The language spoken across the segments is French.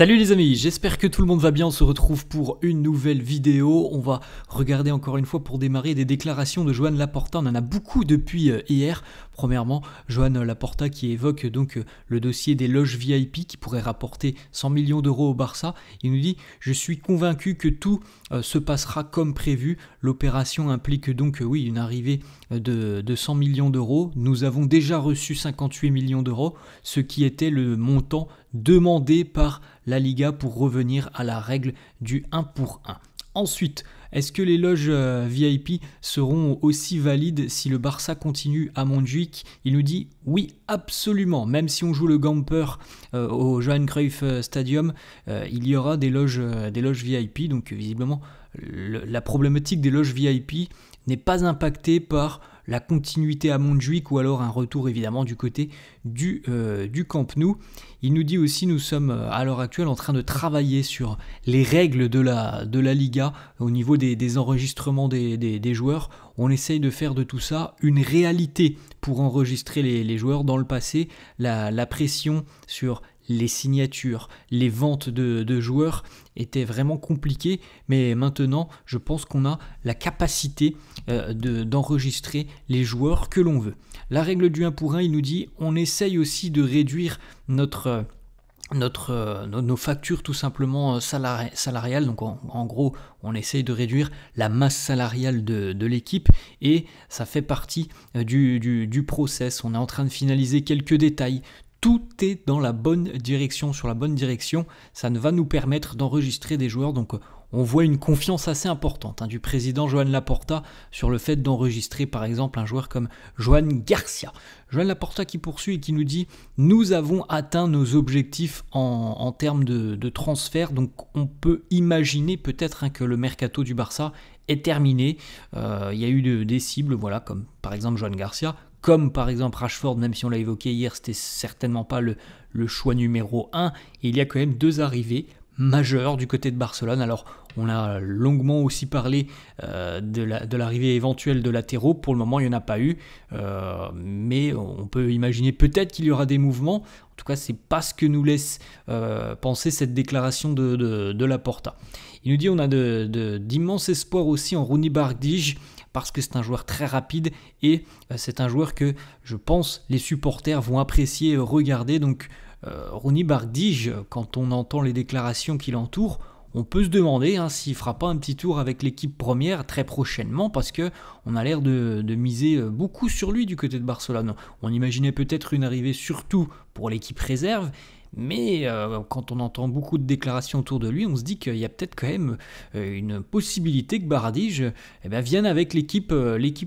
Salut les amis, j'espère que tout le monde va bien, on se retrouve pour une nouvelle vidéo. On va regarder encore une fois pour démarrer des déclarations de Joan Laporta. On en a beaucoup depuis hier. Premièrement, Joan Laporta qui évoque donc le dossier des loges VIP qui pourrait rapporter 100 millions d'euros au Barça. Il nous dit « Je suis convaincu que tout se passera comme prévu. L'opération implique donc oui une arrivée de 100 millions d'euros. Nous avons déjà reçu 58 millions d'euros, ce qui était le montant demandé par la Liga pour revenir à la règle du 1 pour 1. Ensuite, est-ce que les loges VIP seront aussi valides si le Barça continue à Montjuïc? Il nous dit oui, absolument. Même si on joue le Gamper au Johan Cruyff Stadium, il y aura des loges VIP. Donc visiblement, la problématique des loges VIP n'est pas impactée par la continuité à Montjuïc ou alors un retour évidemment du côté du Camp Nou. Il nous dit aussi nous sommes à l'heure actuelle en train de travailler sur les règles de la Liga au niveau des enregistrements des joueurs. On essaye de faire de tout ça une réalité pour enregistrer les joueurs. Dans le passé, la pression sur les signatures, les ventes de joueurs étaient vraiment compliquées, mais maintenant je pense qu'on a la capacité d'enregistrer les joueurs que l'on veut. La règle du 1 pour 1, il nous dit on essaye aussi de réduire nos factures tout simplement salariales. Donc en gros, on essaye de réduire la masse salariale de l'équipe et ça fait partie du process. On est en train de finaliser quelques détails. Tout est dans la bonne direction, sur la bonne direction. Ça va nous permettre d'enregistrer des joueurs. Donc on voit une confiance assez importante du président Joan Laporta sur le fait d'enregistrer par exemple un joueur comme Joan Garcia. Joan Laporta qui poursuit et qui nous dit « Nous avons atteint nos objectifs en termes de transfert. » Donc on peut imaginer peut-être que le mercato du Barça est terminé. Il y a eu des cibles, voilà, comme par exemple Joan Garcia, comme par exemple Rashford, même si on l'a évoqué hier, c'était certainement pas le choix numéro 1. Et il y a quand même deux arrivées majeures du côté de Barcelone. Alors, on a longuement aussi parlé de l'arrivée éventuelle de latéraux. Pour le moment, il n'y en a pas eu. Mais on peut imaginer peut-être qu'il y aura des mouvements. En tout cas, ce n'est pas ce que nous laisse penser cette déclaration de Laporta. Il nous dit on a d'immenses espoirs aussi en Rooney Bardghji, parce que c'est un joueur très rapide et c'est un joueur que je pense les supporters vont apprécier regarder. Donc Rooney Bardghji, quand on entend les déclarations qui l'entourent, on peut se demander s'il ne fera pas un petit tour avec l'équipe première très prochainement, parce qu'on a l'air de miser beaucoup sur lui du côté de Barcelone. On imaginait peut-être une arrivée surtout pour l'équipe réserve, mais quand on entend beaucoup de déclarations autour de lui, on se dit qu'il y a peut-être quand même une possibilité que Bardghji vienne avec l'équipe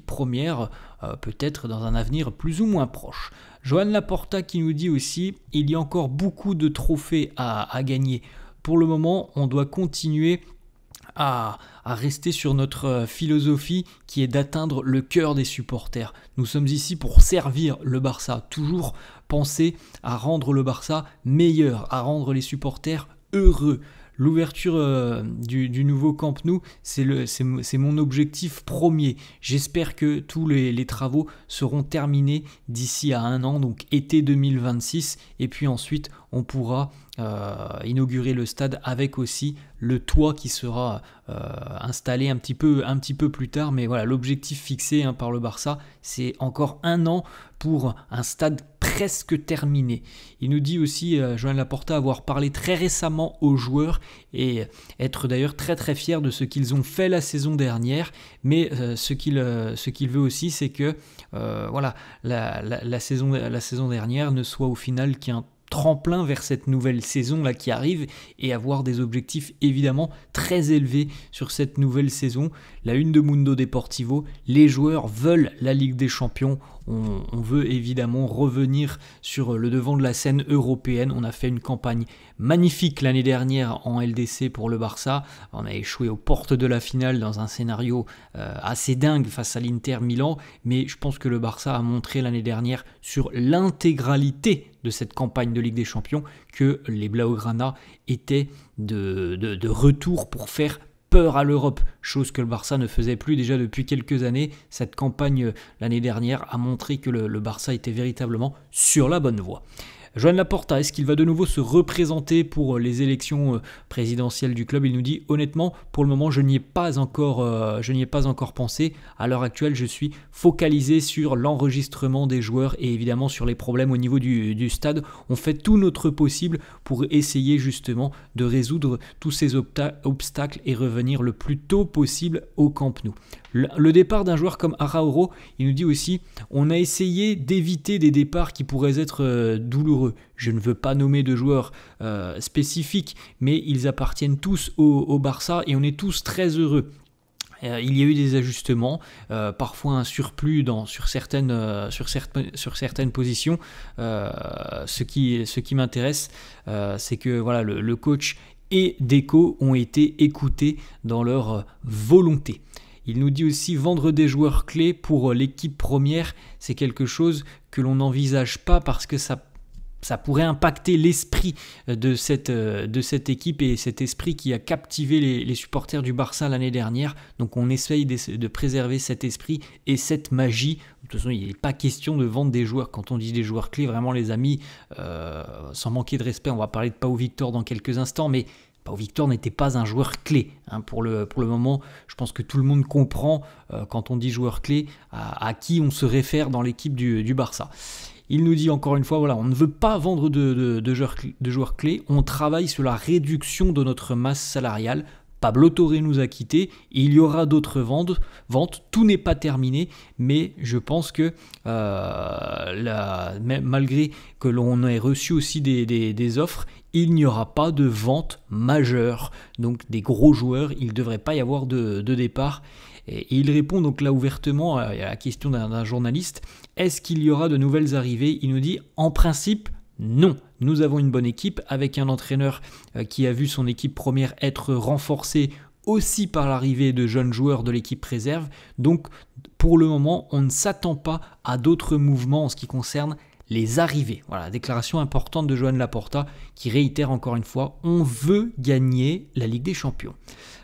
première, peut-être dans un avenir plus ou moins proche. Joan Laporta qui nous dit aussi il y a encore beaucoup de trophées à gagner. Pour le moment, on doit continuer à rester sur notre philosophie qui est d'atteindre le cœur des supporters. Nous sommes ici pour servir le Barça, toujours penser à rendre le Barça meilleur, à rendre les supporters heureux. L'ouverture du nouveau Camp Nou, c'est mon objectif premier. J'espère que tous les travaux seront terminés d'ici à un an, donc été 2026. Et puis ensuite, on pourra inaugurer le stade avec aussi le toit qui sera installé un petit peu plus tard. Mais voilà, l'objectif fixé par le Barça, c'est encore un an pour un stade presque terminé. Il nous dit aussi, Joan Laporta, avoir parlé très récemment aux joueurs et être d'ailleurs très très fier de ce qu'ils ont fait la saison dernière. Mais ce qu'il veut aussi, c'est que voilà, la saison dernière ne soit au final qu'un tremplin vers cette nouvelle saison là qui arrive et avoir des objectifs évidemment très élevés sur cette nouvelle saison. La une de Mundo Deportivo, les joueurs veulent la Ligue des Champions. On veut évidemment revenir sur le devant de la scène européenne. On a fait une campagne magnifique l'année dernière en LDC pour le Barça. On a échoué aux portes de la finale dans un scénario assez dingue face à l'Inter Milan. Mais je pense que le Barça a montré l'année dernière sur l'intégralité de cette campagne de Ligue des Champions que les Blaugrana étaient de retour pour faire peur à l'Europe, chose que le Barça ne faisait plus déjà depuis quelques années. Cette campagne l'année dernière a montré que le Barça était véritablement sur la bonne voie. Joan Laporta, est-ce qu'il va de nouveau se représenter pour les élections présidentielles du club? Il nous dit honnêtement, pour le moment, je n'y ai pas encore pensé. À l'heure actuelle, je suis focalisé sur l'enregistrement des joueurs et évidemment sur les problèmes au niveau du stade. On fait tout notre possible pour essayer justement de résoudre tous ces obstacles et revenir le plus tôt possible au Camp Nou. Le départ d'un joueur comme Araújo, il nous dit aussi, on a essayé d'éviter des départs qui pourraient être douloureux. Je ne veux pas nommer de joueurs spécifiques, mais ils appartiennent tous au Barça et on est tous très heureux. Il y a eu des ajustements, parfois un surplus sur certaines positions. Ce qui m'intéresse, c'est que voilà, le coach et Deco ont été écoutés dans leur volonté. Il nous dit aussi vendre des joueurs clés pour l'équipe première, c'est quelque chose que l'on n'envisage pas parce que ça pourrait impacter l'esprit de cette équipe et cet esprit qui a captivé les supporters du Barça l'année dernière. Donc on essaye de préserver cet esprit et cette magie. De toute façon, il n'est pas question de vendre des joueurs. Quand on dit des joueurs clés, vraiment les amis, sans manquer de respect, on va parler de Pau Victor dans quelques instants, mais Pau Victor n'était pas un joueur clé. Pour le moment, je pense que tout le monde comprend quand on dit joueur clé à qui on se réfère dans l'équipe du Barça. Il nous dit encore une fois, voilà, on ne veut pas vendre de joueurs clés, on travaille sur la réduction de notre masse salariale. Pablo Torre nous a quittés, il y aura d'autres ventes, tout n'est pas terminé, mais je pense que malgré que l'on ait reçu aussi des offres, il n'y aura pas de vente majeure, donc des gros joueurs, il ne devrait pas y avoir de départ. Et il répond donc là ouvertement à la question d'un journaliste, est-ce qu'il y aura de nouvelles arrivées? Il nous dit, en principe, non. Nous avons une bonne équipe avec un entraîneur qui a vu son équipe première être renforcée aussi par l'arrivée de jeunes joueurs de l'équipe réserve. Donc pour le moment, on ne s'attend pas à d'autres mouvements en ce qui concerne les arrivées. Voilà, déclaration importante de Joan Laporta qui réitère encore une fois, on veut gagner la Ligue des Champions.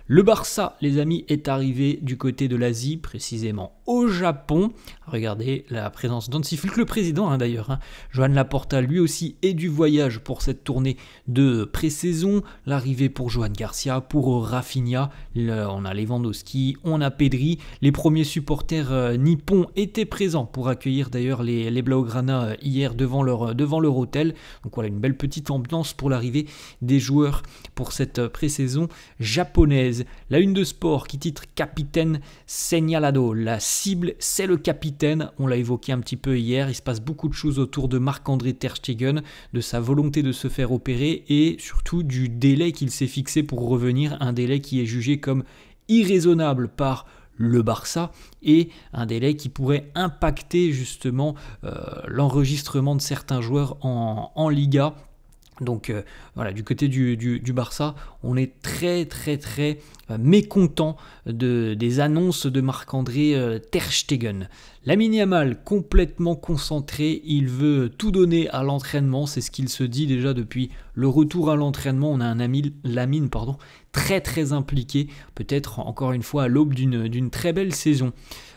Le Barça, les amis, est arrivé du côté de l'Asie, précisément au Japon. Regardez la présence d'Hansi Flick, le président d'ailleurs. Joan Laporta, lui aussi, est du voyage pour cette tournée de pré-saison. L'arrivée pour Johan Garcia, pour Rafinha, on a Lewandowski, on a Pedri. Les premiers supporters nippons étaient présents pour accueillir d'ailleurs les Blaugrana hier devant leur hôtel. Donc voilà, une belle petite ambiance pour l'arrivée des joueurs pour cette pré-saison japonaise. La une de sport qui titre Capitaine Señalado. La cible, c'est le capitaine. On l'a évoqué un petit peu hier. Il se passe beaucoup de choses autour de Marc-André Ter Stegen, de sa volonté de se faire opérer et surtout du délai qu'il s'est fixé pour revenir. Un délai qui est jugé comme irraisonnable par le Barça et un délai qui pourrait impacter justement l'enregistrement de certains joueurs en Liga. Donc voilà, du côté du Barça, on est très mécontent des annonces de Marc-André Ter Stegen. Lamine Yamal, complètement concentré, il veut tout donner à l'entraînement, c'est ce qu'il se dit déjà depuis le retour à l'entraînement. On a un ami Lamine très impliqué, peut-être encore une fois à l'aube d'une très belle saison.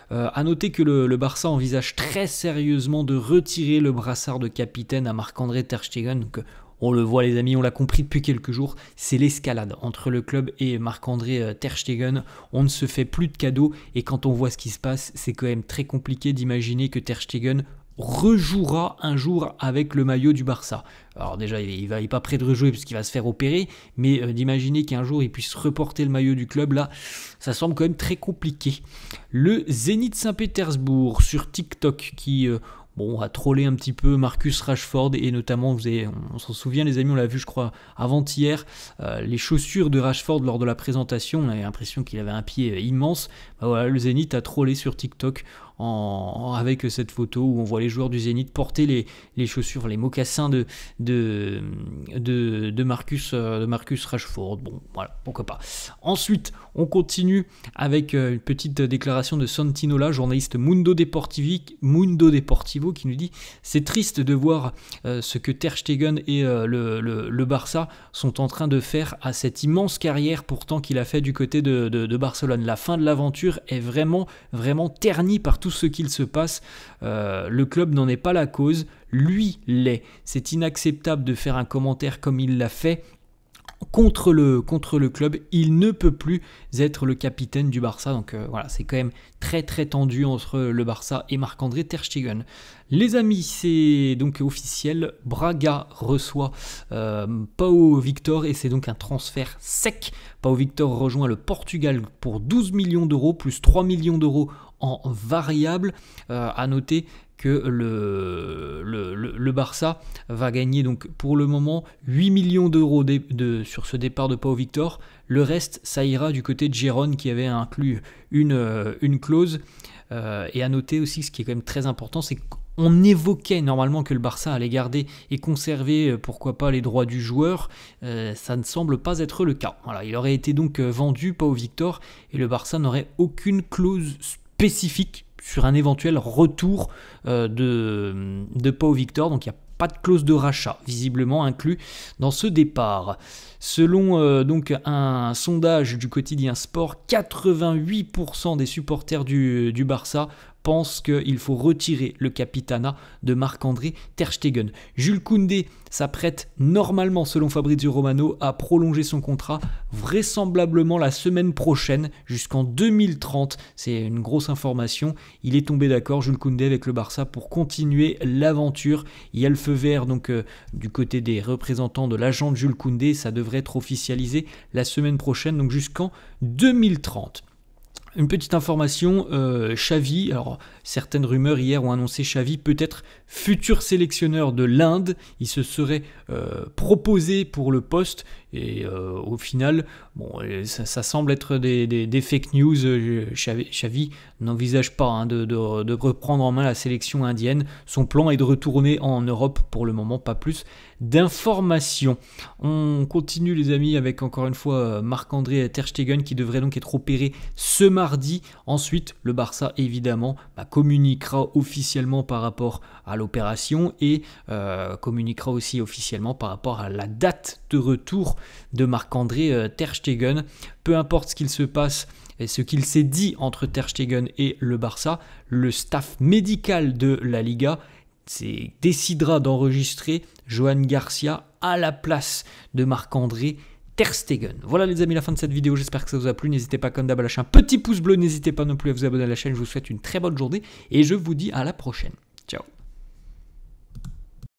À noter que le Barça envisage très sérieusement de retirer le brassard de capitaine à Marc-André Ter Stegen. Donc, on le voit les amis, on l'a compris depuis quelques jours, c'est l'escalade entre le club et Marc-André Ter Stegen. On ne se fait plus de cadeaux et quand on voit ce qui se passe, c'est quand même très compliqué d'imaginer que Ter Stegen rejouera un jour avec le maillot du Barça. Alors déjà, il n'est pas prêt de rejouer parce qu'il va se faire opérer, mais d'imaginer qu'un jour il puisse reporter le maillot du club, là, ça semble quand même très compliqué. Le Zénith Saint-Pétersbourg sur TikTok qui... a trollé un petit peu Marcus Rashford et notamment, on s'en souvient les amis, on l'a vu je crois avant-hier, les chaussures de Rashford lors de la présentation, on avait l'impression qu'il avait un pied immense. Voilà, le Zénith a trollé sur TikTok avec cette photo où on voit les joueurs du Zénith porter les chaussures, les mocassins de Marcus Rashford. Bon, voilà, pourquoi pas. Ensuite, on continue avec une petite déclaration de Santinola, journaliste Mundo Deportivo, qui nous dit « C'est triste de voir ce que Ter Stegen et le Barça sont en train de faire à cette immense carrière pourtant qu'il a fait du côté de Barcelone. La fin de l'aventure est vraiment ternie par tout ce qu'il se passe. Le club n'en est pas la cause, lui l'est. C'est inacceptable de faire un commentaire comme il l'a fait contre le club. Il ne peut plus être le capitaine du Barça. Donc voilà, c'est quand même très très tendu entre le Barça et Marc-André Ter Stegen. Les amis, c'est donc officiel. Braga reçoit Pau Victor et c'est donc un transfert sec. Pau Victor rejoint le Portugal pour 12 millions d'euros plus 3 millions d'euros en variable. À noter que le Barça va gagner donc pour le moment 8 millions d'euros sur ce départ de Pau Victor. Le reste, ça ira du côté de Gérone qui avait inclus une clause. Et à noter aussi, ce qui est quand même très important, c'est qu'on évoquait normalement que le Barça allait garder et conserver, pourquoi pas, les droits du joueur. Ça ne semble pas être le cas. Voilà, il aurait été donc vendu, Pau Victor, et le Barça n'aurait aucune clause spécifique sur un éventuel retour de Pau Victor. Donc il n'y a pas de clause de rachat visiblement inclus dans ce départ. Selon donc un sondage du quotidien Sport, 88% des supporters du Barça pensent qu'il faut retirer le capitanat de Marc-André Ter Stegen. Jules Koundé s'apprête normalement, selon Fabrizio Romano, à prolonger son contrat vraisemblablement la semaine prochaine jusqu'en 2030. C'est une grosse information. Il est tombé d'accord, Jules Koundé, avec le Barça pour continuer l'aventure. Il y a le feu vert donc du côté des représentants de l'agent de Jules Koundé. Ça devrait être officialisé la semaine prochaine, donc jusqu'en 2030. Une petite information, Xavi, alors certaines rumeurs hier ont annoncé Xavi peut-être futur sélectionneur de l'Inde. Il se serait proposé pour le poste et au final, bon, ça semble être des fake news. Xavi n'envisage pas de reprendre en main la sélection indienne. Son plan est de retourner en Europe pour le moment, pas plus d'informations. On continue les amis avec encore une fois Marc-André Ter Stegen qui devrait donc être opéré ce mardi. Ensuite, le Barça évidemment communiquera officiellement par rapport à l'opération et communiquera aussi officiellement par rapport à la date de retour de Marc-André Ter Stegen. Peu importe ce qu'il se passe et ce qu'il s'est dit entre Ter Stegen et le Barça, le staff médical de la Liga décidera d'enregistrer Johan Garcia à la place de Marc-André Ter Stegen. Voilà les amis, la fin de cette vidéo, j'espère que ça vous a plu. N'hésitez pas comme d'hab à lâcher un petit pouce bleu, n'hésitez pas non plus à vous abonner à la chaîne. Je vous souhaite une très bonne journée et je vous dis à la prochaine. Ciao.